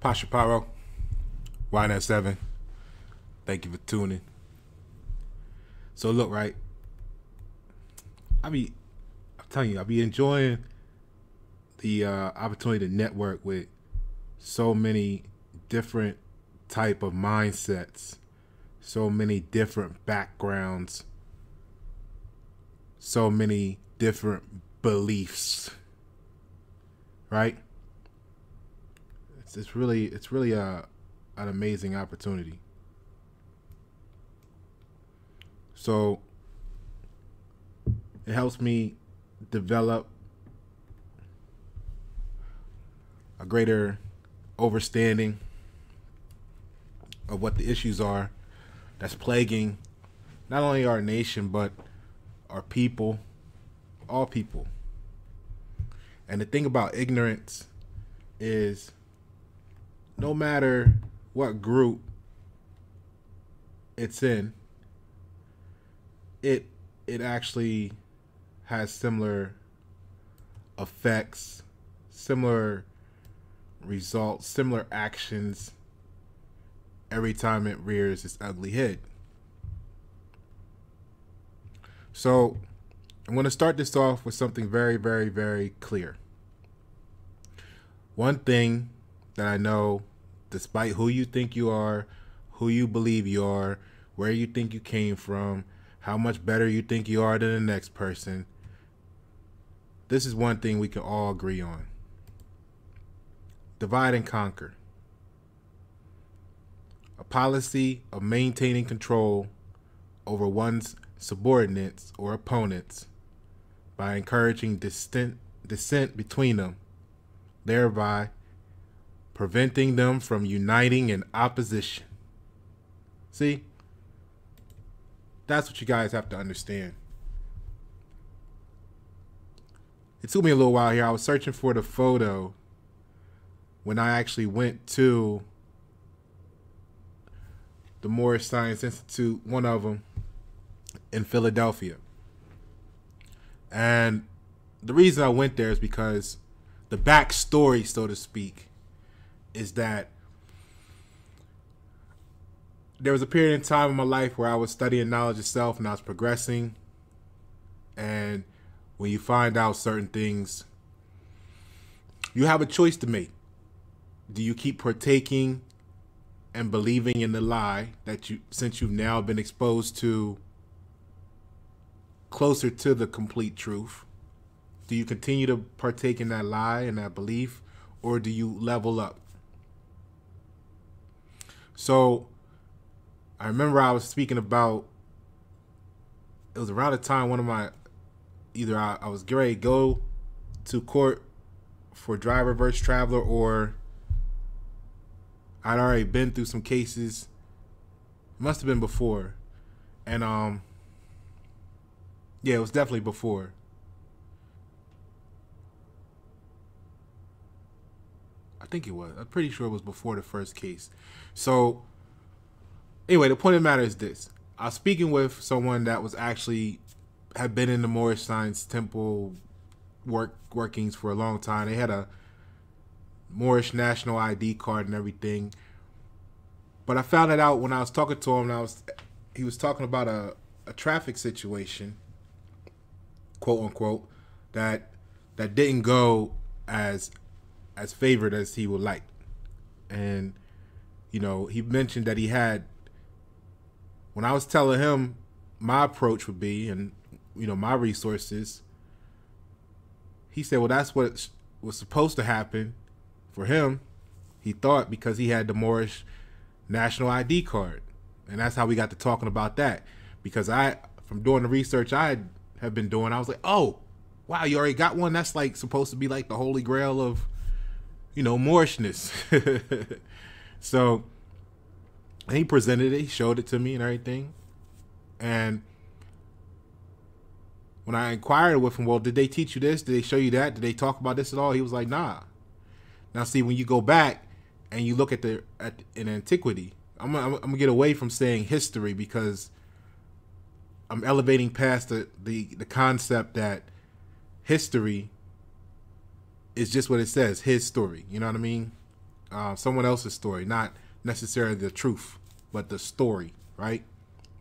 Pasha Paroh, YN7. Thank you for tuning. So look, right? I'm telling you, I be enjoying the opportunity to network with so many different type of mindsets, so many different backgrounds, so many different beliefs, right? It's really an amazing opportunity. So it helps me develop a greater understanding of what the issues are that's plaguing not only our nation but our people, all people. And the thing about ignorance is no matter what group it's in, it actually has similar effects, similar results, similar actions every time it rears its ugly head. So I'm going to start this off with something very, very, very clear. One thing that I know, despite who you think you are, who you believe you are, where you think you came from, how much better you think you are than the next person, this is one thing we can all agree on. Divide and conquer. A policy of maintaining control over one's subordinates or opponents by encouraging dissent between them, thereby preventing them from uniting in opposition. See? That's what you guys have to understand. It took me a little while here. I was searching for the photo when I actually went to the Moorish Science Institute, one of them in Philadelphia. And the reason I went there is because the backstory, so to speak, is that there was a period in time in my life where I was studying knowledge of self and I was progressing. And when you find out certain things, you have a choice to make. Do you keep partaking and believing in the lie that since you've now been exposed to closer to the complete truth? Do you continue to partake in that lie and that belief, or do you level up? So I remember I was speaking about, it was around the time one of my, either I was getting ready to go to court for driver versus traveler, or I'd already been through some cases. It must have been before. And yeah, it was definitely before. I think it was. I'm pretty sure it was before the first case. So anyway, the point of the matter is this. I was speaking with someone that was actually had been in the Moorish Science Temple workings for a long time. They had a Moorish national ID card and everything. But I found it out when I was talking to him. He was talking about a traffic situation, quote unquote, that didn't go as favored as he would like. And you know, he mentioned that he had, when I was telling him my approach would be, and you know, my resources, he said, well, that's what was supposed to happen for him. He thought, because he had the Moorish national ID card. And that's how we got to talking about that. Because from doing the research I have been doing, I was like, oh, wow, you already got one? That's like supposed to be like the holy grail of, you know, Moorishness. So he presented it, he showed it to me and everything. And when I inquired with him, well, did they teach you this? Did they show you that? Did they talk about this at all? He was like, nah. Now, see, when you go back and you look in antiquity, I'm gonna get away from saying history because I'm elevating past the concept that history is just what it says, his story. You know what I mean? someone else's story, not necessarily the truth, but the story, right?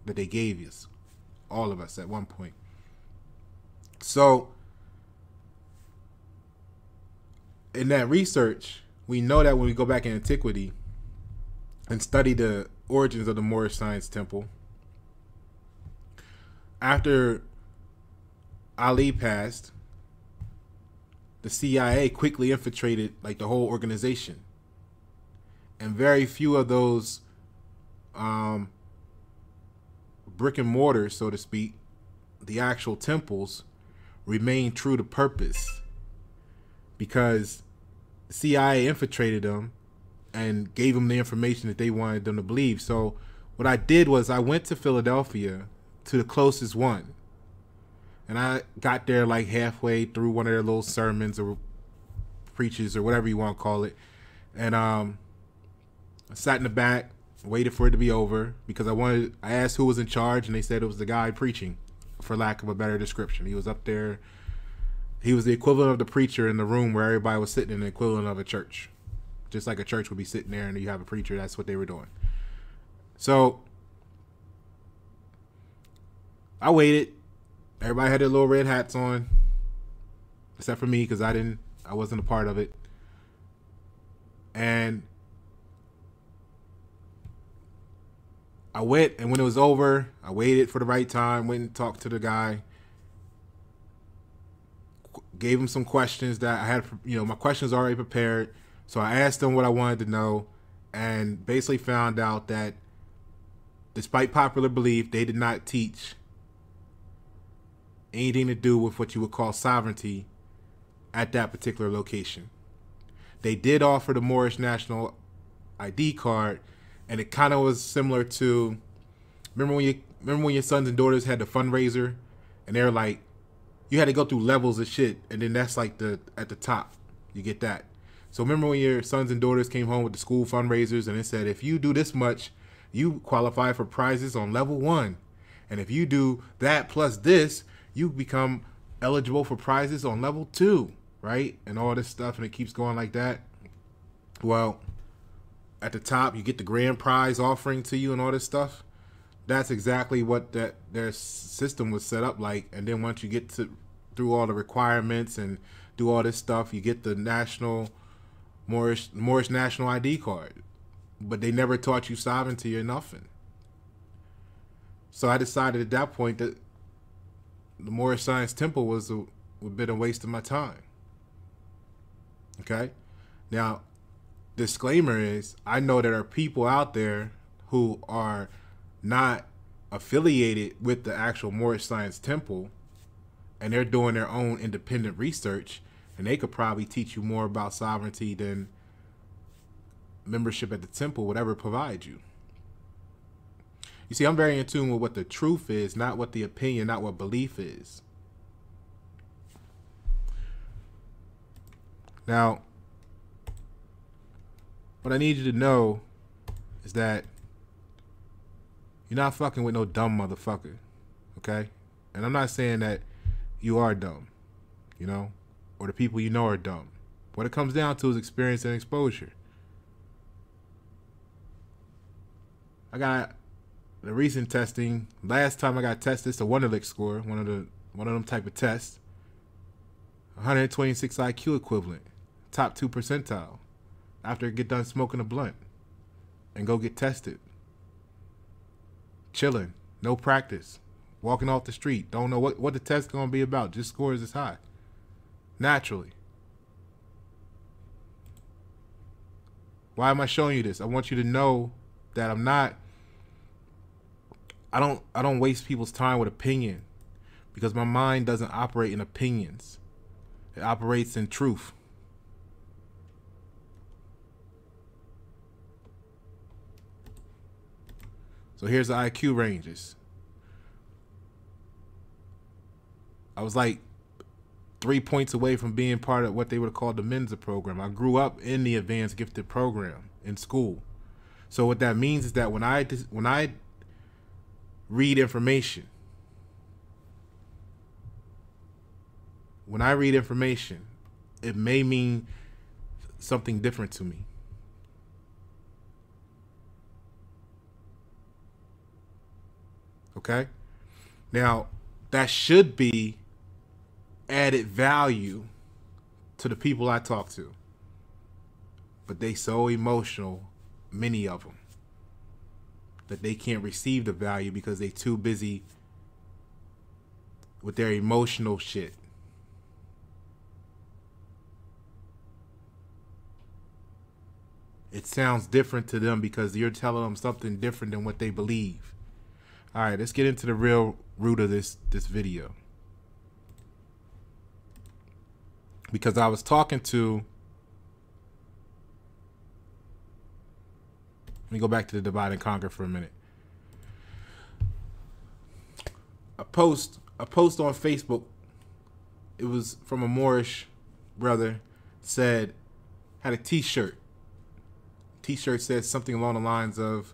That they gave us, all of us at one point. So in that research, we know that when we go back in antiquity and study the origins of the Moorish Science Temple, after Ali passed, the CIA quickly infiltrated like the whole organization, and very few of those brick and mortar, so to speak, the actual temples, remained true to purpose, because the CIA infiltrated them and gave them the information that they wanted them to believe. So what I did was I went to Philadelphia to the closest one, and I got there like halfway through one of their little sermons or preaches or whatever you want to call it, and I sat in the back, waited for it to be over, because I asked who was in charge, and they said it was the guy preaching, for lack of a better description. He was up there. He was the equivalent of the preacher in the room where everybody was sitting, in the equivalent of a church. Just like a church would be sitting there and you have a preacher, that's what they were doing. So I waited. Everybody had their little red hats on, except for me, because I wasn't a part of it. And I went, and when it was over, I waited for the right time, went and talked to the guy, gave him some questions that I had, my questions already prepared. So I asked him what I wanted to know, and basically found out that despite popular belief, they did not teach anything to do with what you would call sovereignty at that particular location. They did offer the Moorish national ID card, and it kind of was similar to, remember when your sons and daughters had the fundraiser, and they're like, you had to go through levels of shit, and then that's like at the top, you get that. So remember when your sons and daughters came home with the school fundraisers, and it said, if you do this much, you qualify for prizes on level 1, and if you do that plus this, you become eligible for prizes on level 2, right? And all this stuff, and it keeps going like that. Well, at the top, you get the grand prize offering to you and all this stuff. That's exactly what their system was set up like. And then once you get through all the requirements and do all this stuff, you get the Moorish national ID card. But they never taught you sovereignty or nothing. So I decided at that point that the Moorish Science Temple was a bit of a waste of my time. Okay? Now, disclaimer is, I know there are people out there who are not affiliated with the actual Moorish Science Temple, and they're doing their own independent research, and they could probably teach you more about sovereignty than membership at the temple would ever provide you. You see, I'm very in tune with what the truth is, not what the opinion, not what belief is. Now, what I need you to know is that you're not fucking with no dumb motherfucker, okay? And I'm not saying that you are dumb, or the people you know are dumb. What it comes down to is experience and exposure. I got the recent testing. Last time I got tested, it's a Wonderlic score, one of them type of tests. 126 IQ equivalent, top 2 percentile. After I get done smoking a blunt and go get tested. Chilling, no practice, walking off the street, don't know what the test gonna be about, just scores is high. Naturally. Why am I showing you this? I want you to know that I don't waste people's time with opinion, because my mind doesn't operate in opinions. It operates in truth. So here's the IQ ranges. I was like 3 points away from being part of what they would have called the Mensa program. I grew up in the advanced gifted program in school. So what that means is that when I read information, it may mean something different to me. Okay? Now, that should be added value to the people I talk to. But they so emotional, many of them, that they can't receive the value because they too busy with their emotional shit. It sounds different to them because you're telling them something different than what they believe. All right, let's get into the real root of this video. Because I was talking to, let me go back to the divide and conquer for a minute. A post on Facebook, it was from a Moorish brother, had a t-shirt. T-shirt said something along the lines of,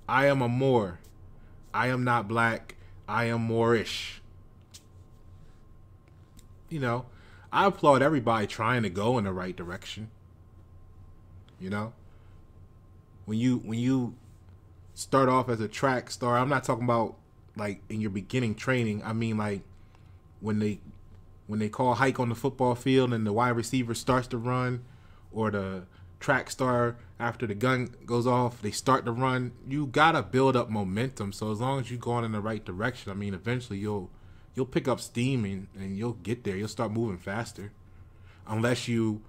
I am a Moor. I am not black. I am Moorish. You know, I applaud everybody trying to go in the right direction. You know, when you start off as a track star, I'm not talking about like in your beginning training. I mean like when they call hike on the football field and the wide receiver starts to run, or the track star, after the gun goes off, they start to run. You gotta build up momentum. So as long as you're going in the right direction, I mean, eventually you'll pick up steam and you'll get there. You'll start moving faster, unless you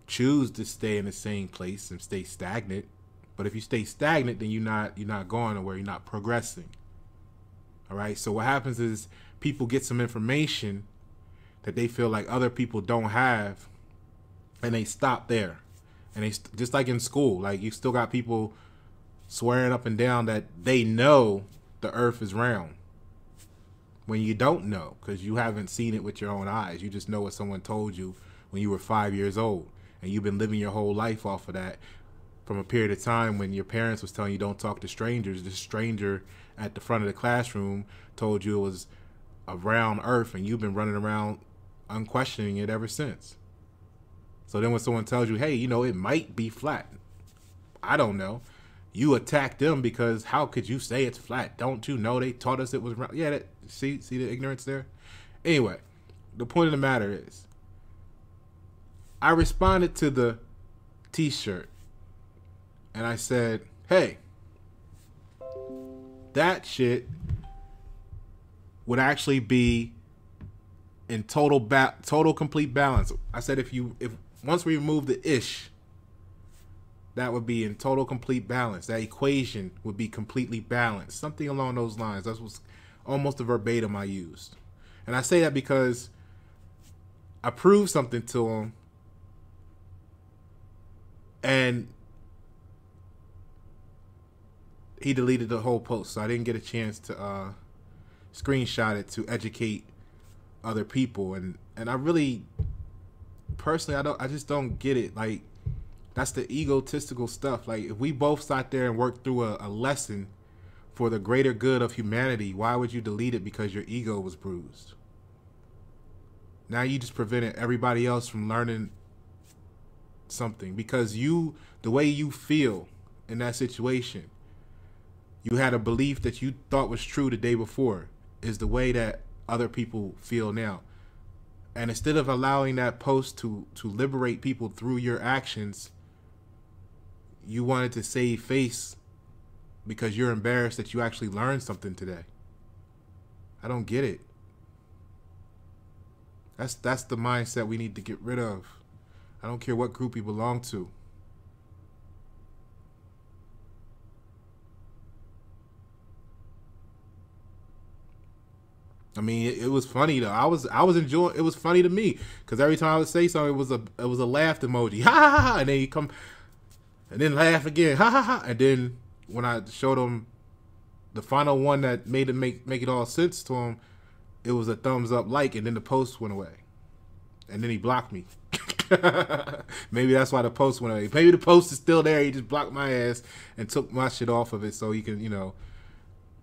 choose to stay in the same place and stay stagnant. But if you stay stagnant, then you're not going nowhere. You're not progressing. All right. So what happens is people get some information that they feel like other people don't have, and they stop there. And they, just like in school, like you still got people swearing up and down that they know the earth is round when you don't know, because you haven't seen it with your own eyes. You just know what someone told you when you were 5 years old, and you've been living your whole life off of that from a period of time when your parents was telling you don't talk to strangers. This stranger at the front of the classroom told you it was a round earth, and you've been running around unquestioning it ever since. So then when someone tells you, hey, you know, it might be flat, I don't know, you attack them because how could you say it's flat? Don't you know they taught us it was round? Yeah, see the ignorance there? Anyway, the point of the matter is, I responded to the t-shirt and I said, hey, that shit would actually be in total complete balance. I said if once we remove the ish, that would be in total complete balance. That equation would be completely balanced. Something along those lines. That was almost a verbatim I used. And I say that because I proved something to him, and he deleted the whole post. So I didn't get a chance to screenshot it to educate other people. And I really, personally, I just don't get it. Like, that's the egotistical stuff. Like, if we both sat there and worked through a lesson for the greater good of humanity, why would you delete it because your ego was bruised? Now you just prevented everybody else from learning something because the way you feel in that situation, you had a belief that you thought was true the day before is the way that other people feel now. And instead of allowing that post to liberate people through your actions, you wanted to save face because you're embarrassed that you actually learned something today. I don't get it. That's the mindset we need to get rid of. I don't care what group you belong to. I mean, it was funny though. I was enjoying. It was funny to me because every time I would say something, it was a laugh emoji, ha ha ha, and then you come, and then laugh again, ha ha ha, and then when I showed him the final one that made it make it all sense to him, it was a thumbs up like, and then the post went away, and then he blocked me. Maybe that's why the post went away. Maybe the post is still there. He just blocked my ass and took my shit off of it so he can, you know.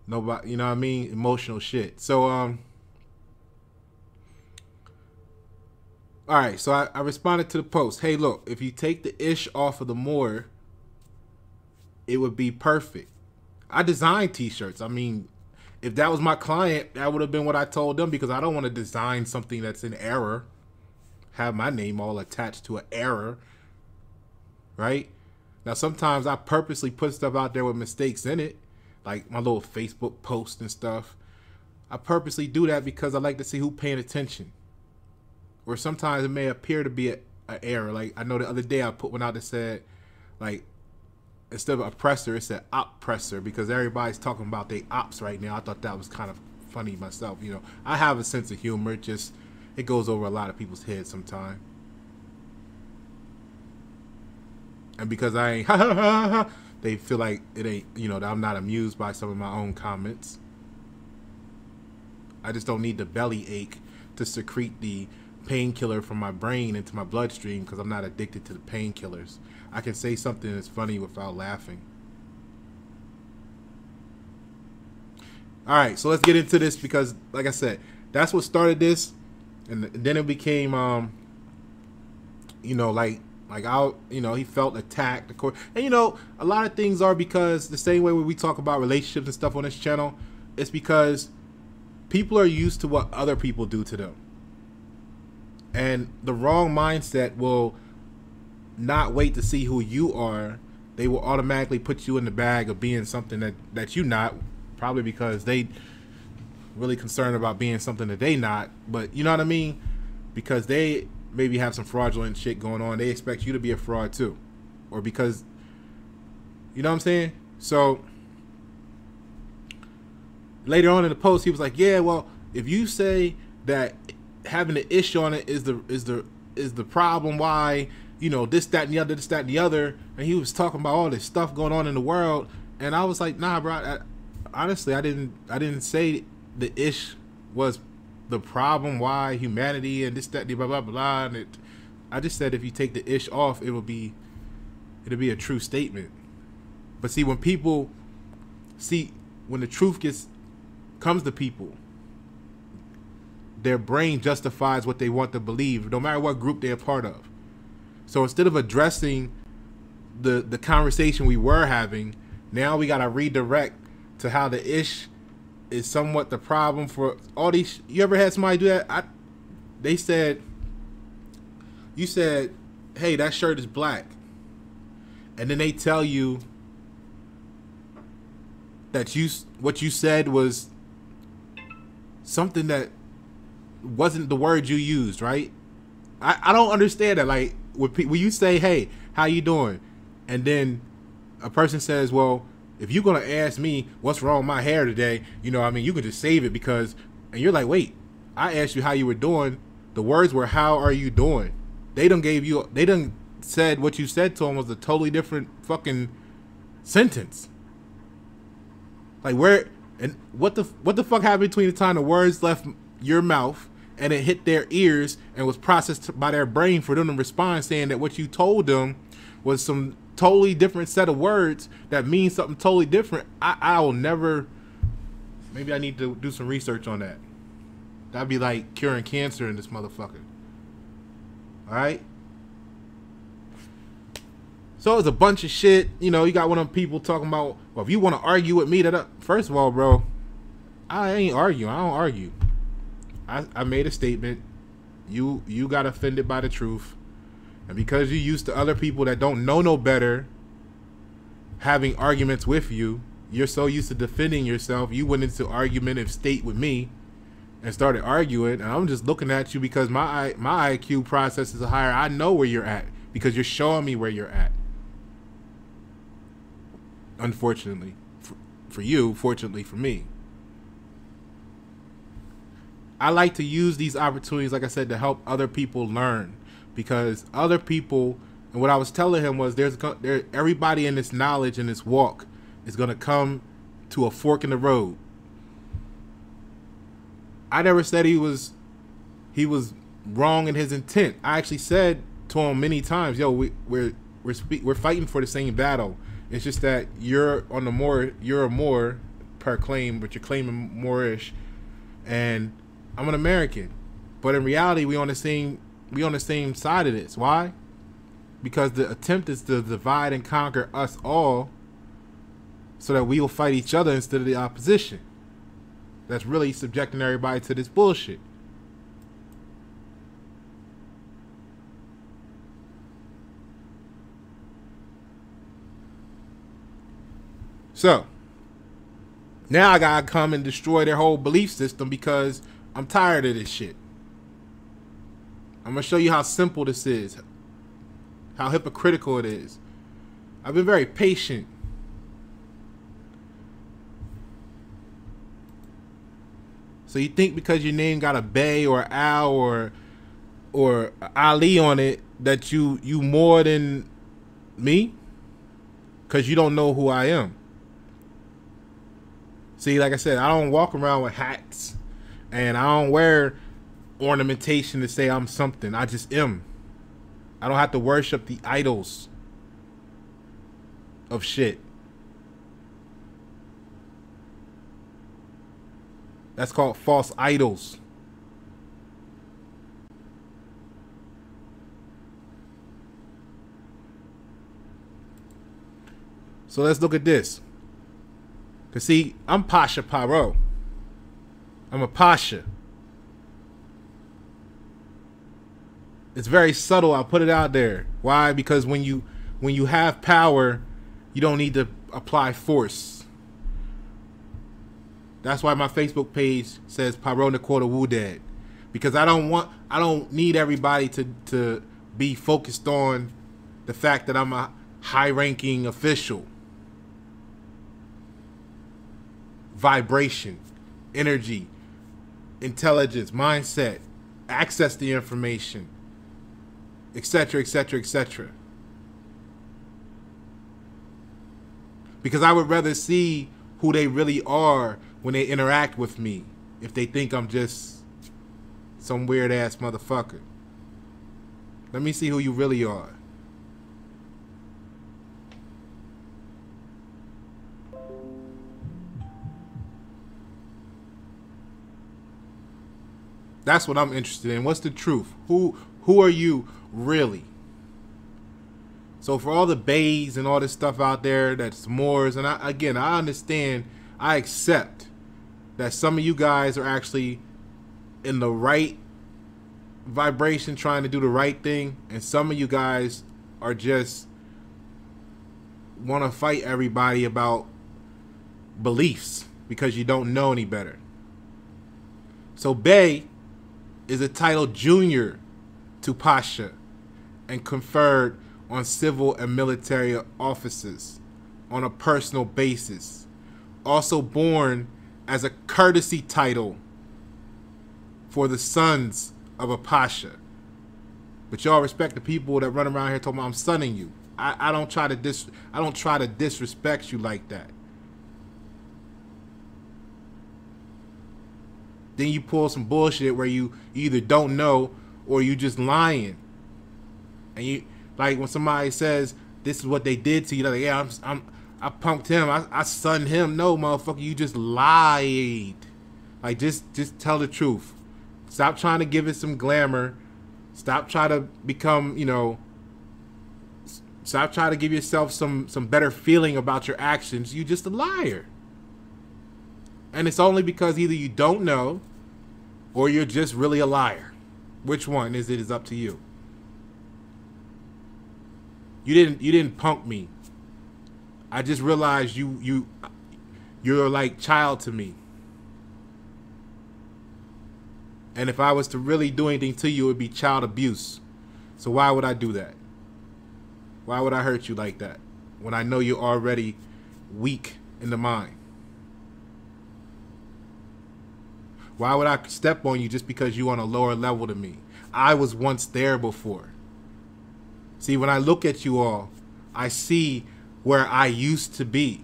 Nobody, you know what I mean? Emotional shit. So, all right. So I responded to the post. Hey, look, if you take the ish off of the Moor, it would be perfect. I designed t-shirts. I mean, If that was my client, that would have been what I told them, because I don't want to design something that's in error, have my name all attached to an error, right? Now, sometimes I purposely put stuff out there with mistakes in it, like my little Facebook post and stuff. I purposely do that because I like to see who's paying attention. Or sometimes it may appear to be an error. Like, I know the other day I put one out that said, like, instead of oppressor, it said oppressor, because everybody's talking about they ops right now. I thought that was kind of funny myself. You know, I have a sense of humor. It goes over a lot of people's heads sometimes. And because I ain't they feel like it ain't, you know, that I'm not amused by some of my own comments. I just don't need the belly ache to secrete the painkiller from my brain into my bloodstream, because I'm not addicted to the painkillers. I can say something that's funny without laughing. All right, so let's get into this, because like I said, that's what started this, and then it became you know, like I, you know, he felt attacked, of course. And you know, a lot of things are because the same way when we talk about relationships and stuff on this channel, it's because people are used to what other people do to them. And the wrong mindset will not wait to see who you are. They will automatically put you in the bag of being something that you're not, probably because they really concerned about being something that they not. But you know what I mean? Because they maybe have some fraudulent shit going on, they expect you to be a fraud too. Or because, you know what I'm saying? So later on in the post, he was like, yeah, well, if you say that having an issue on it is the problem, why, you know, this, that, and the other, and he was talking about all this stuff going on in the world, and I was like, nah, bro, honestly, I didn't say the ish was the problem, why humanity and this, that, blah, blah, blah, and I just said if you take the ish off, it'll be a true statement. But see, when the truth comes to people, their brain justifies what they want to believe, no matter what group they're a part of. So instead of addressing the conversation we were having, now we gotta redirect to how the ish is somewhat the problem for all these. You ever had somebody do that? They said, you said, hey, that shirt is black, and then they tell you that what you said was something that wasn't the word you used, right? I don't understand that. Like, when you say, hey, how you doing? And then a person says, well, if you're going to ask me what's wrong with my hair today, you know, I mean, you can just save it because, and you're like, wait, I asked you how you were doing. The words were, how are you doing? They done said what you said to them was a totally different fucking sentence. Like, where, and what the fuck happened between the time the words left your mouth and it hit their ears and was processed by their brain for them to respond saying that what you told them was some totally different set of words that means something totally different? I will never. Maybe I need to do some research on that. That'd be like curing cancer in this motherfucker. All right. So it's a bunch of shit. You know, you got one of them people talking about, well, if you want to argue with me, first of all, bro, I ain't arguing. I don't argue. I made a statement. You got offended by the truth. And because you're used to other people that don't know no better having arguments with you, you're so used to defending yourself, you went into argumentative state with me and started arguing. And I'm just looking at you because my IQ process is higher. I know where you're at because you're showing me where you're at. Unfortunately for you, fortunately for me. I like to use these opportunities, like I said, to help other people learn. Because other people, and what I was telling him was, everybody in this knowledge and this walk is going to come to a fork in the road. I never said he was wrong in his intent. I actually said to him many times, yo, we're fighting for the same battle. It's just that you're a Moor per claim, but you're claiming Moorish, and I'm an American. But in reality, we on the same side of this. Why? Because the attempt is to divide and conquer us all so that we will fight each other instead of the opposition. that's really subjecting everybody to this bullshit. So now I gotta come and destroy their whole belief system because I'm tired of this shit. I'm gonna show you how simple this is, how hypocritical it is. I've been very patient. So you think because your name got a Bay or Al or Ali on it that you more than me? Because you don't know who I am. See, like I said, I don't walk around with hats and I don't wear ornamentation to say I'm something. I just am. I don't have to worship the idols of shit. That's called false idols. So let's look at this. Because see, I'm Pasha Paroh. I'm a Pasha. It's very subtle. I'll put it out there. Why? Because when you have power, you don't need to apply force. That's why my Facebook page says Paroh Nakota Wudad. Because I don't need everybody to be focused on the fact that I'm a high-ranking official. Vibration, energy, intelligence, mindset, access to information, etc., etc., etc. Because I would rather see who they really are when they interact with me, if they think I'm just some weird ass motherfucker. Let me see who you really are. That's what I'm interested in. What's the truth? Who are you really? So for all the bays and all this stuff out there that's Moors, and I understand, I accept that some of you guys are actually in the right vibration, trying to do the right thing, and some of you guys are just want to fight everybody about beliefs because you don't know any better. So Bay is a title junior to Pasha and conferred on civil and military officers on a personal basis. Also born as a courtesy title for the sons of a Pasha. But y'all respect the people that run around here talking about I'm sonning you. I don't try to disrespect you like that. Then you pull some bullshit where you either don't know or you just lying. And you, like when somebody says this is what they did to you, like, yeah, I punked him, I sunned him. No, motherfucker, you just lied. Like just tell the truth. Stop trying to give it some glamour. Stop trying to become, stop trying to give yourself some better feeling about your actions. You just a liar. And it's only because either you don't know or you're just really a liar. Which one is it is up to you. You didn't punk me. I just realized you're like child to me. And if I was to really do anything to you, it would be child abuse. So why would I do that? Why would I hurt you like that when I know you're already weak in the mind? Why would I step on you just because you're on a lower level than me? I was once there before. See, when I look at you all, I see where I used to be.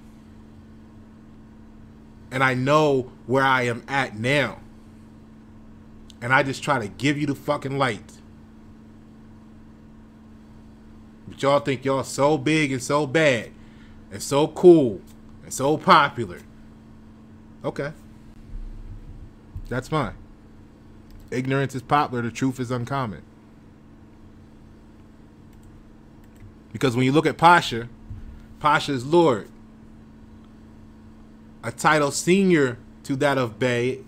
And I know where I am at now. And I just try to give you the fucking light. But y'all think y'all so big and so bad and so cool and so popular. Okay. That's fine. Ignorance is popular. The truth is uncommon. Because when you look at Pasha, Pasha is Lord. A title senior to that of Bey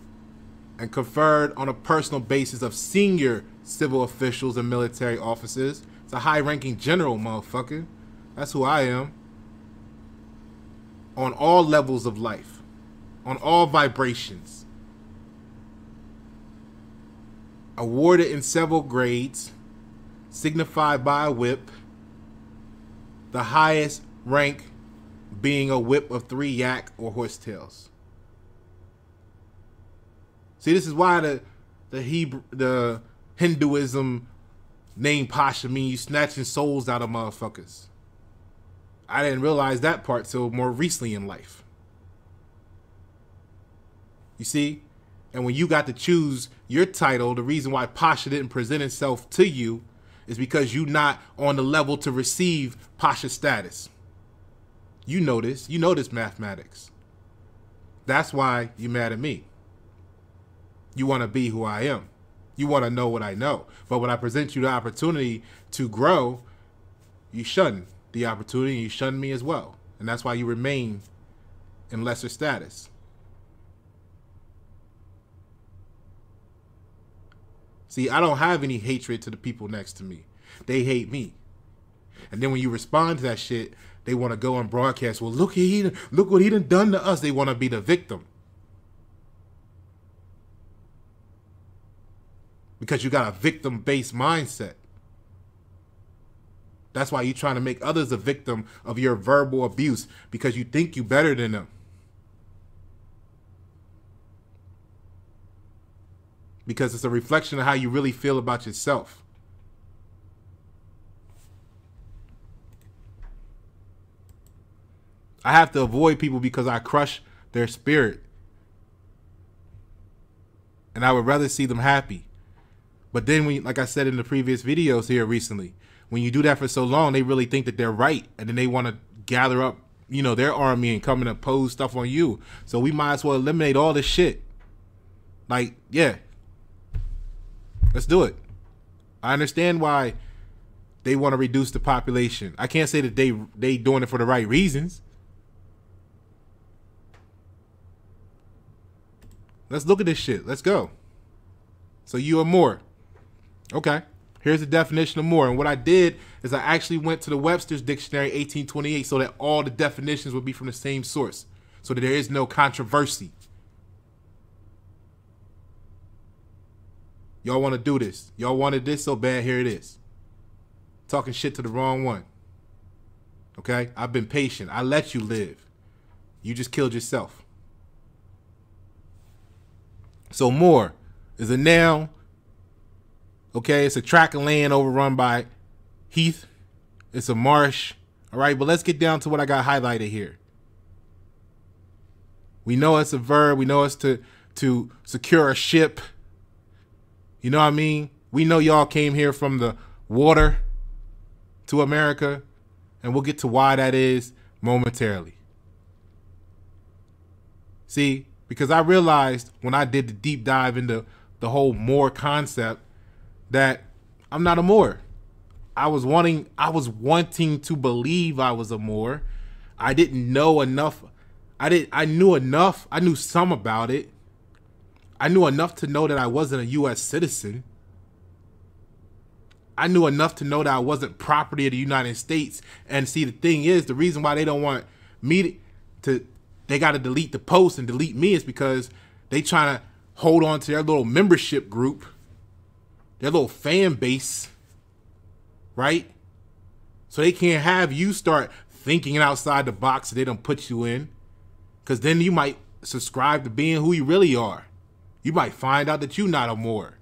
and conferred on a personal basis of senior civil officials and military officers. It's a high-ranking general, motherfucker. That's who I am. On all levels of life. On all vibrations. Awarded in several grades. Signified by a whip. The highest rank being a whip of 3 yak or horsetails. See, this is why the Hinduism name Pasha mean you snatching souls out of motherfuckers. I didn't realize that part till more recently in life. You see? And when you got to choose your title, the reason why Pasha didn't present itself to you is because you're not on the level to receive Pasha status. You know this. You know this mathematics. That's why you're mad at me. You want to be who I am. You want to know what I know. But when I present you the opportunity to grow, you shun the opportunity and you shun me as well. And that's why you remain in lesser status. See, I don't have any hatred to the people next to me. They hate me. And then when you respond to that shit, they want to go and broadcast, well, look what he done to us. They want to be the victim. Because you got a victim-based mindset. That's why you're trying to make others a victim of your verbal abuse because you think you're better than them. Because it's a reflection of how you really feel about yourself. I have to avoid people because I crush their spirit. And I would rather see them happy. But then, when, like I said in the previous videos here recently, when you do that for so long, they really think that they're right. And then they want to gather up, you know, their army and come and impose stuff on you. So we might as well eliminate all this shit. Like, yeah. Let's do it. I understand why they want to reduce the population. I can't say that they doing it for the right reasons. Let's look at this shit. Let's go. So you are Moor. Okay. Here's the definition of Moor. And what I did is I actually went to the Webster's Dictionary 1828 so that all the definitions would be from the same source. So that there is no controversy. Y'all want to do this. Y'all wanted this so bad, here it is. Talking shit to the wrong one. Okay? I've been patient. I let you live. You just killed yourself. So Moor is a noun. Okay, it's a tract of land overrun by heath. It's a marsh. All right, but let's get down to what I got highlighted here. We know it's a verb. We know it's to secure a ship. You know what I mean? We know y'all came here from the water to America, and we'll get to why that is momentarily. See, because I realized when I did the deep dive into the whole Moor concept that I'm not a Moor. I was wanting to believe I was a Moor. I didn't know enough. I knew enough. I knew some about it. I knew enough to know that I wasn't a U.S. citizen. I knew enough to know that I wasn't property of the United States. And see, the thing is, the reason why they don't want me they got to delete the post and delete me is because they trying to hold on to their little membership group, their little fan base, right? So they can't have you start thinking outside the box that they don't put you in, because then you might subscribe to being who you really are. You might find out that you're not a Moor.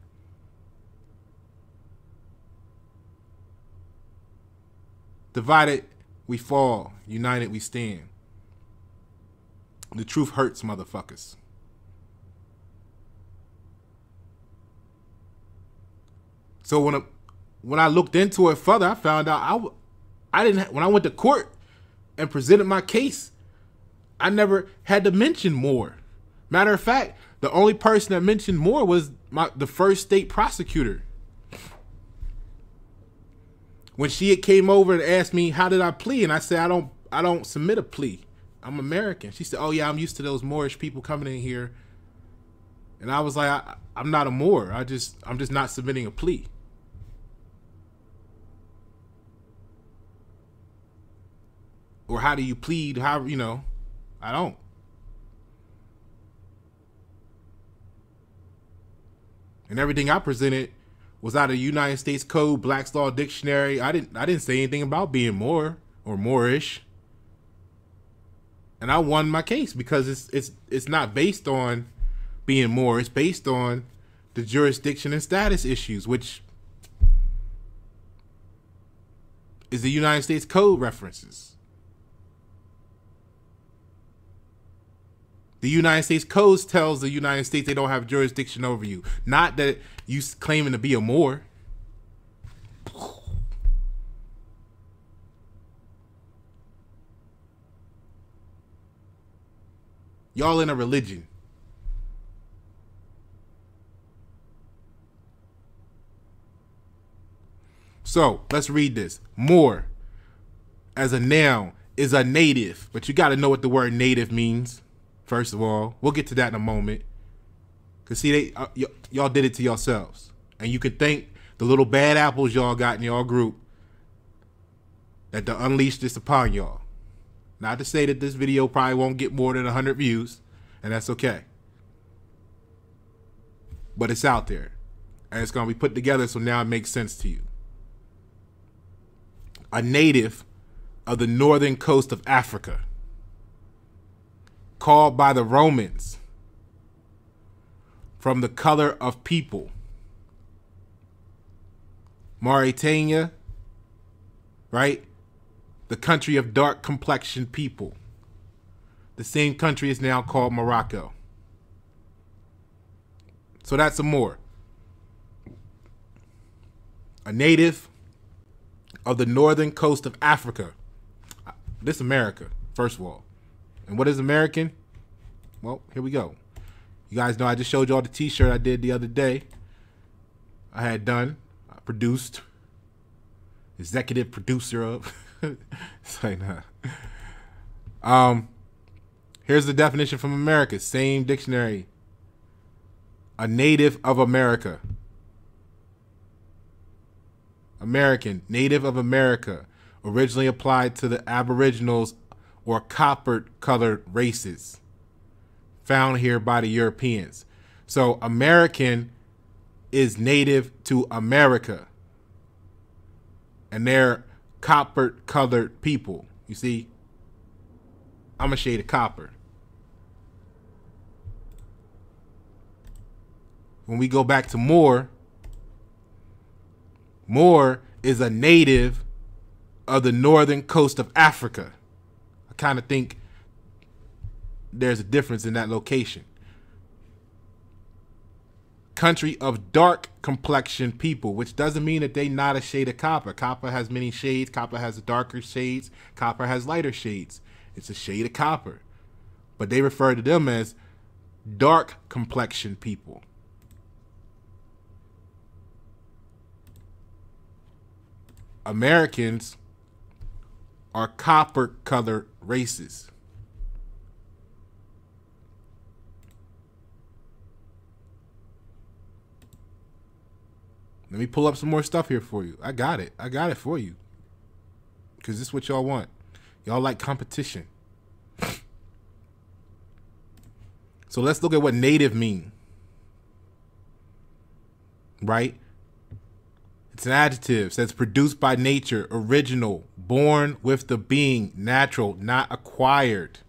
Divided, we fall. United, we stand. The truth hurts, motherfuckers. So when I looked into it further, I found out when I went to court and presented my case, I never had to mention Moor. Matter of fact, the only person that mentioned Moor was the first state prosecutor. When she came over and asked me how did I plea, and I said I don't submit a plea. I'm American. She said, "Oh yeah, I'm used to those Moorish people coming in here And I was like, I'm not a Moor. I'm just not submitting a plea. Or how do you plead? How, you know, I don't. And everything I presented was out of United States Code, Black's Law Dictionary. I didn't say anything about being Moor or Moorish. And I won my case because it's not based on being Moor. It's based on the jurisdiction and status issues, which is the United States Code references. The United States Code tells the United States they don't have jurisdiction over you. Not that you claiming to be a Moor. Y'all in a religion. So let's read this. Moor, as a noun, is a native, but you got to know what the word native means. First of all, we'll get to that in a moment. Cause see, y'all did it to yourselves, and you can thank the little bad apples y'all got in y'all group that to unleash this upon y'all. Not to say that this video probably won't get more than 100 views, and that's okay. But it's out there, and it's gonna be put together so now it makes sense to you. A native of the northern coast of Africa, called by the Romans from the color of people. Mauritania, right? The country of dark complexioned people. The same country is now called Morocco. So that's a Moor. A native of the northern coast of Africa. This America, first of all. And what is American? Well, here we go. You guys know I just showed y'all the t-shirt I did the other day. I had done, I produced, executive producer of. It's like, nah. Here's the definition from America, same dictionary. A native of America. American, native of America, originally applied to the Aboriginals or copper-colored races found here by the Europeans. So American is native to America, and they're copper-colored people. You see, I'm a shade of copper. When we go back to Moor, Moor is a native of the northern coast of Africa. I kind of think there's a difference in that location. Country of dark complexion people, which doesn't mean that they not a shade of copper. Copper has many shades. Copper has darker shades. Copper has lighter shades. It's a shade of copper. But they refer to them as dark complexion people. Americans are copper-colored races. Let me pull up some more stuff here for you. I got it. I got it for you. Because this is what y'all want. Y'all like competition. So let's look at what native mean. Right? It's an adjective. It says produced by nature, original, born with the being, natural, not acquired.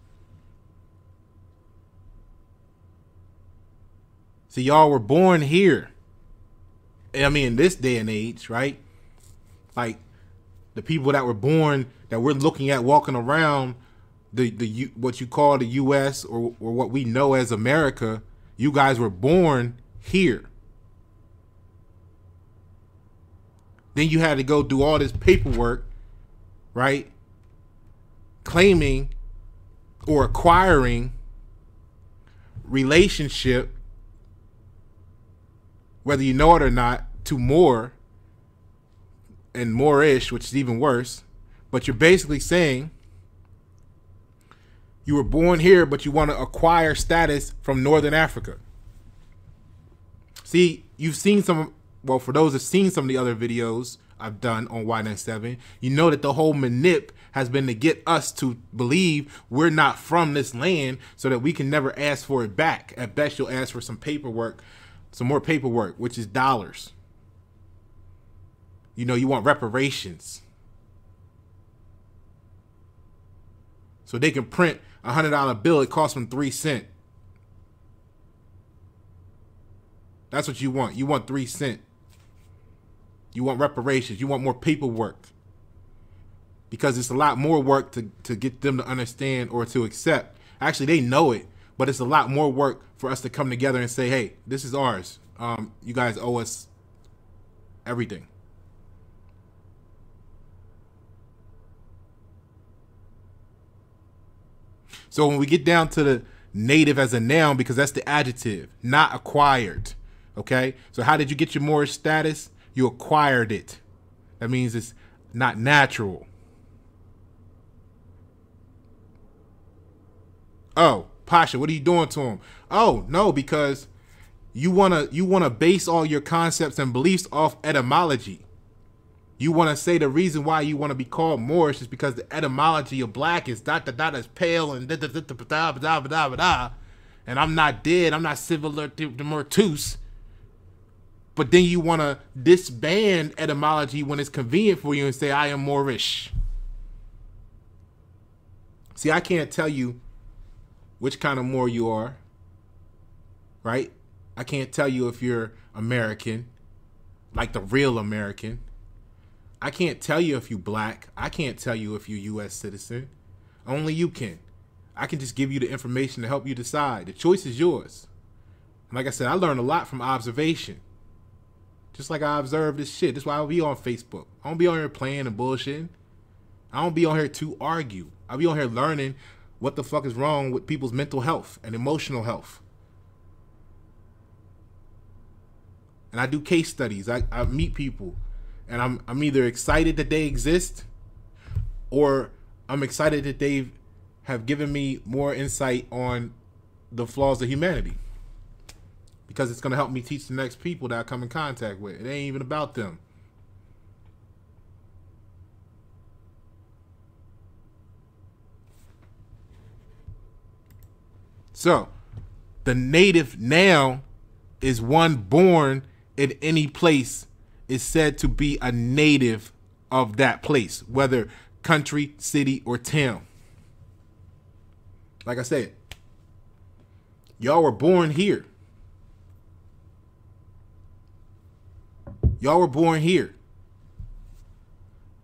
See, y'all were born here. I mean, in this day and age, right? Like the people that were born that we're looking at walking around the what you call the U.S. or what we know as America, you guys were born here. Then you had to go do all this paperwork, right? Claiming or acquiring relationship, whether you know it or not, to Moor and Moorish, which is even worse. But you're basically saying you were born here, but you want to acquire status from Northern Africa. See, you've seen some, well, for those that have seen some of the other videos I've done on Y97, you know that the whole manip has been to get us to believe we're not from this land so that we can never ask for it back. At best, you'll ask for some paperwork, some more paperwork, which is dollars. You know, you want reparations. So they can print a $100 bill, it costs them 3 cents. That's what you want. You want 3 cents. You want reparations. You want more paperwork. Because it's a lot more work to get them to understand or to accept. Actually, they know it, but it's a lot more work for us to come together and say, hey, this is ours. You guys owe us everything. So when we get down to the native as a noun, because that's the adjective, not acquired. Okay? So how did you get your Moorish status? You acquired it. That means it's not natural. Oh, Pasha, what are you doing to him? Oh, no, because you wanna base all your concepts and beliefs off etymology. You want to say the reason why you want to be called Moorish is because the etymology of black is is pale and and I'm not dead. I'm not similar to the Mortus. But then you want to disband etymology when it's convenient for you and say, I am Moorish. See, I can't tell you which kind of Moor you are, right? I can't tell you if you're American, like the real American. I can't tell you if you black. I can't tell you if you're U.S. citizen. Only you can. I can just give you the information to help you decide. The choice is yours. And like I said, I learned a lot from observation. Just like I observe this shit. That's why I'll be on Facebook. I don't be on here playing and bullshitting. I don't be on here to argue. I'll be on here learning what the fuck is wrong with people's mental health and emotional health. And I do case studies. I meet people. And I'm either excited that they exist or I'm excited that they have given me more insight on the flaws of humanity. Because it's going to help me teach the next people that I come in contact with. It ain't even about them. So, the native noun is one born in any place is said to be a native of that place, whether country, city, or town. Like I said, y'all were born here. Y'all were born here.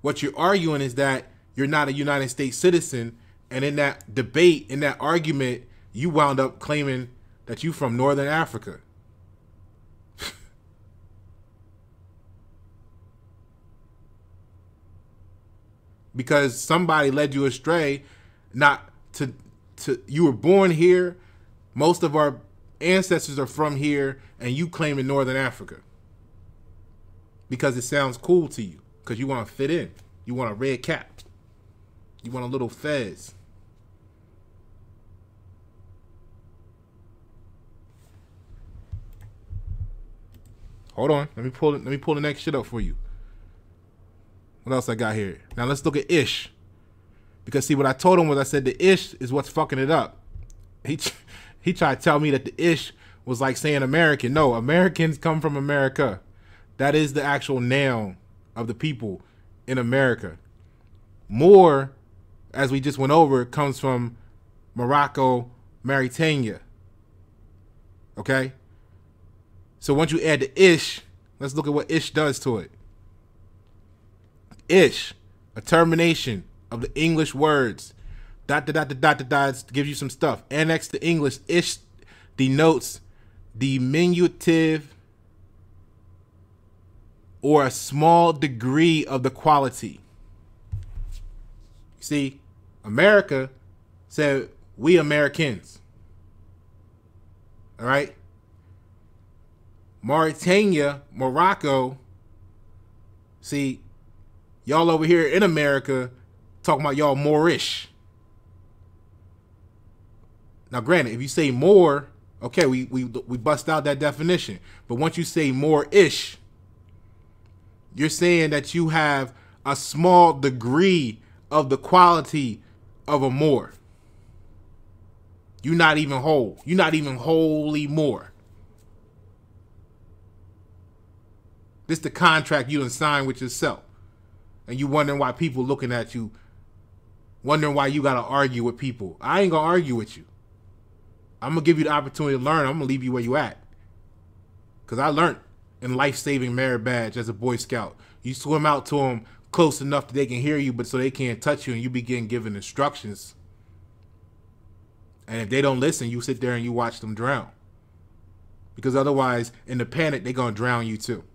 What you're arguing is that you're not a United States citizen, and in that debate, in that argument, you wound up claiming that you from Northern Africa. Because somebody led you astray, not to you were born here. Most of our ancestors are from here, and you claim in Northern Africa. Because it sounds cool to you. Because you want to fit in. You want a red cap. You want a little fez. Hold on. Let me pull the next shit up for you. What else I got here? Now let's look at ish. Because see, what I told him was I said the ish is what's fucking it up. He tried to tell me that the ish was like saying American. No, Americans come from America. That is the actual noun of the people in America. Moor, as we just went over, comes from Morocco, Mauritania. Okay? So once you add the ish, let's look at what ish does to it. Ish, a termination of the English words. ... gives you some stuff. Annexed to English, ish denotes diminutive or a small degree of the quality. See, America said we Americans. All right? Mauritania, Morocco, see, y'all over here in America talking about y'all Moorish. Now, granted, if you say Moor, Okay, we bust out that definition. But once you say Moorish, you're saying that you have a small degree of the quality of a Moor. You're not even whole. You're not even wholly Moor. This the contract you done signed with yourself. And you wondering why people looking at you, wondering why you got to argue with people. I ain't going to argue with you. I'm going to give you the opportunity to learn. I'm going to leave you where you at. Because I learned in life-saving merit badge as a Boy Scout. You swim out to them close enough that they can hear you, but so they can't touch you, and you begin giving instructions. And if they don't listen, you sit there and you watch them drown. Because otherwise, in the panic, they're going to drown you too.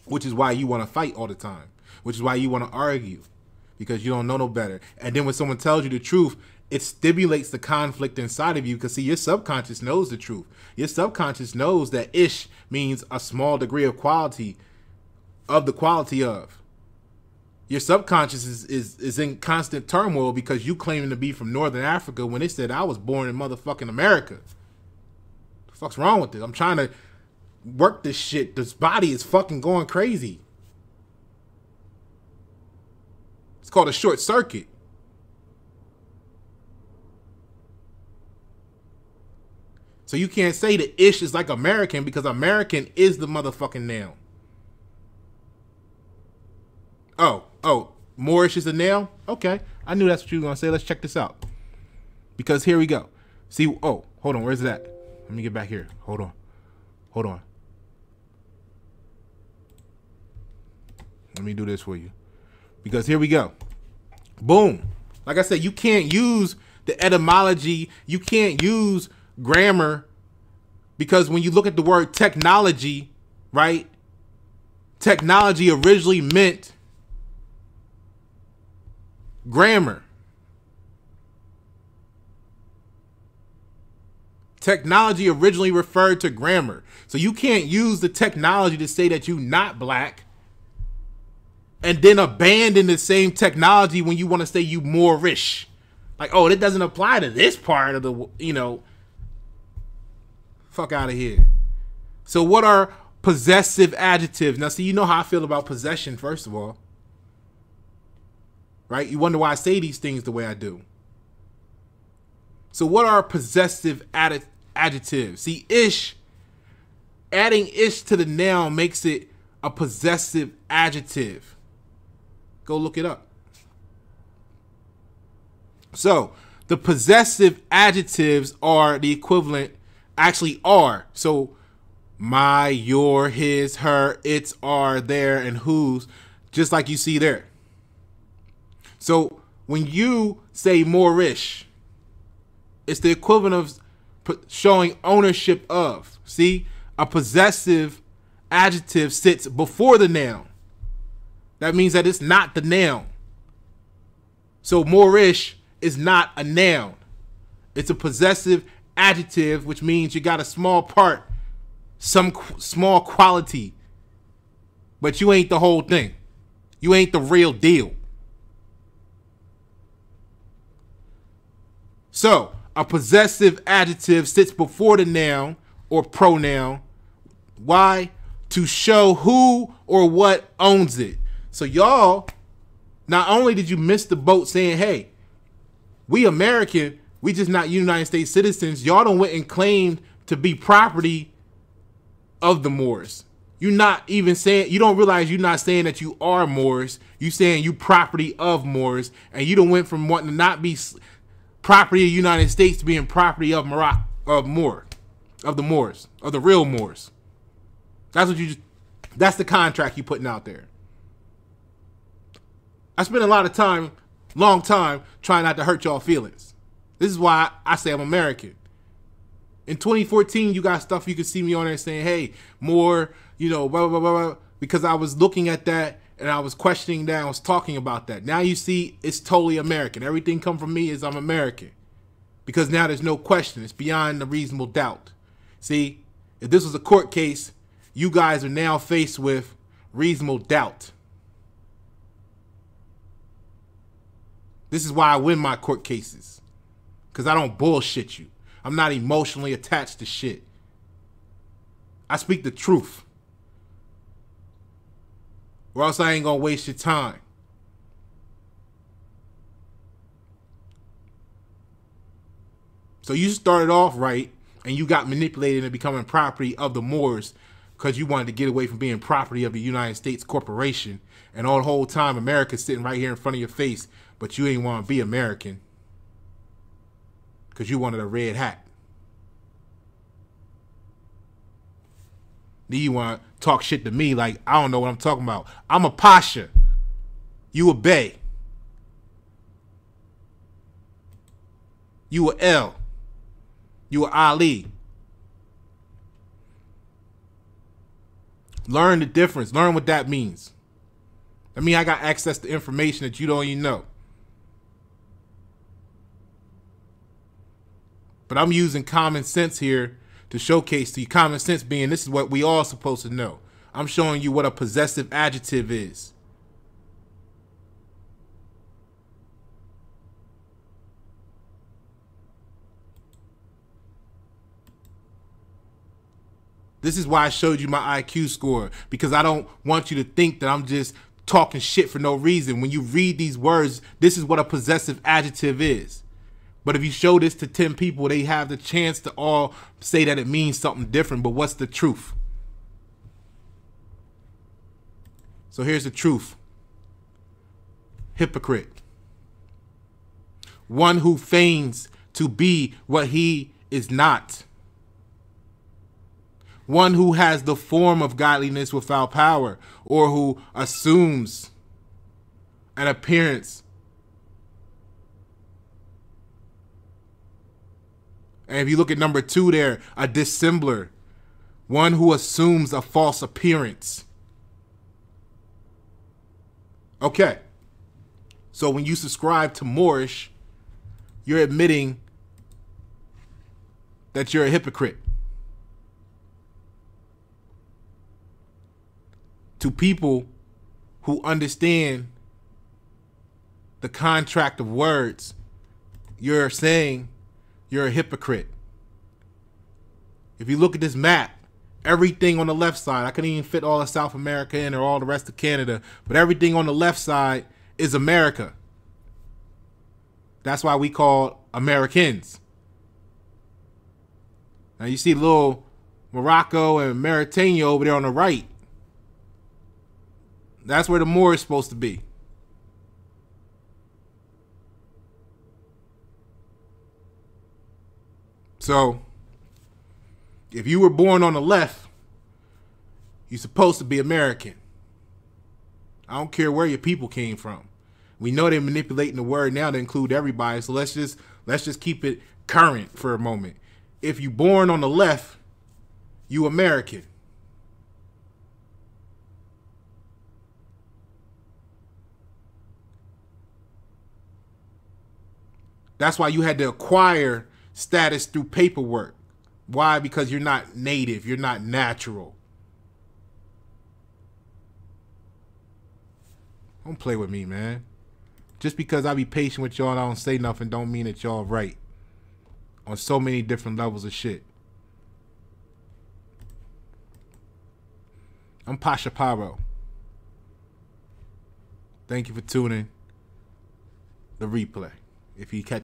Which is why you want to fight all the time. Which is why you want to argue. Because you don't know no better. And then when someone tells you the truth, it stimulates the conflict inside of you. Because see, your subconscious knows the truth. Your subconscious knows that ish means a small degree of quality, of the quality of. Your subconscious is in constant turmoil because you claiming to be from Northern Africa when they said I was born in motherfucking America. The fuck's wrong with this? I'm trying to work this shit. This body is fucking going crazy. It's called a short circuit. So you can't say that ish is like American because American is the motherfucking noun. Oh, Moorish is a noun? Okay. I knew that's what you were going to say. Let's check this out. Because here we go. See, oh, hold on. Where's that? Let me get back here. Hold on. Let me do this for you. Because here we go. Boom. Like I said, you can't use the etymology. You can't use grammar. Because when you look at the word technology, right? Technology originally meant grammar. Technology originally referred to grammar. So you can't use the technology to say that you're not black and then abandon the same technology when you want to say you Moorish. Like, oh, that doesn't apply to this part of the, you know. Fuck out of here. So what are possessive adjectives? Now, see, you know how I feel about possession, first of all. Right? You wonder why I say these things the way I do. So what are possessive adjectives? See, ish, adding ish to the noun makes it a possessive adjective. Go look it up. So the possessive adjectives are the equivalent, actually are. So my, your, his, her, its, are, their, and whose, just like you see there. So when you say Moorish, it's the equivalent of showing ownership of. See, a possessive adjective sits before the noun. That means that it's not the noun. So Moorish is not a noun. It's a possessive adjective, which means you got a small part, some small quality, but you ain't the whole thing. You ain't the real deal. So, a possessive adjective sits before the noun or pronoun. Why? To show who or what owns it. So y'all, not only did you miss the boat saying, hey, we American, we just not United States citizens, y'all done went and claimed to be property of the Moors. You're not even saying, you don't realize you're not saying that you are Moors. You saying you property of Moors, and you done went from wanting to not be property of the United States to being property of Morocco, of the Moors, of the real Moors. That's what that's the contract you putting out there. I spent a lot of time, long time, trying not to hurt y'all feelings. This is why I say I'm American. In 2014, you got stuff you could see me on there saying, hey, more, you know, blah, blah, blah, blah, because I was looking at that and I was questioning that, I was talking about that. Now you see it's totally American. Everything come from me is I'm American. Because now there's no question. It's beyond a reasonable doubt. See, if this was a court case, you guys are now faced with reasonable doubt. This is why I win my court cases. Because I don't bullshit you. I'm not emotionally attached to shit. I speak the truth. Or else I ain't gonna waste your time. So you started off right, and you got manipulated into becoming property of the Moors because you wanted to get away from being property of the United States corporation. And all the whole time, America's sitting right here in front of your face, but you ain't want to be American because you wanted a red hat. Then you want to talk shit to me like I don't know what I'm talking about. I'm a Pasha. You a Bey. You a L. You a Ali. Learn the difference. Learn what that means. I mean, I got access to information that you don't even know. But I'm using common sense here to showcase to you. Common sense being this is what we all supposed to know. I'm showing you what a possessive adjective is. This is why I showed you my IQ score, because I don't want you to think that I'm just talking shit for no reason. When you read these words, this is what a possessive adjective is. But if you show this to 10 people, they have the chance to all say that it means something different. But what's the truth? So here's the truth. Hypocrite. One who feigns to be what he is not. One who has the form of godliness without power, or who assumes an appearance. And if you look at number 2 there, a dissembler. One who assumes a false appearance. Okay. So when you subscribe to Moorish, you're admitting that you're a hypocrite. To people who understand the contract of words, you're saying you're a hypocrite. If you look at this map, everything on the left side, I couldn't even fit all of South America in or all the rest of Canada, but everything on the left side is America. That's why we call Americans. Now you see little Morocco and Mauritania over there on the right. That's where the Moor is supposed to be. So, if you were born on the left, you're supposed to be American. I don't care where your people came from. We know they're manipulating the word now to include everybody, so let's just keep it current for a moment. If you're born on the left, you American. That's why you had to acquire status through paperwork. Why? Because you're not native. You're not natural. Don't play with me, man. Just because I be patient with y'all and I don't say nothing don't mean that y'all right. On so many different levels of shit. I'm Pasha Paroh. Thank you for tuning the replay. If you catch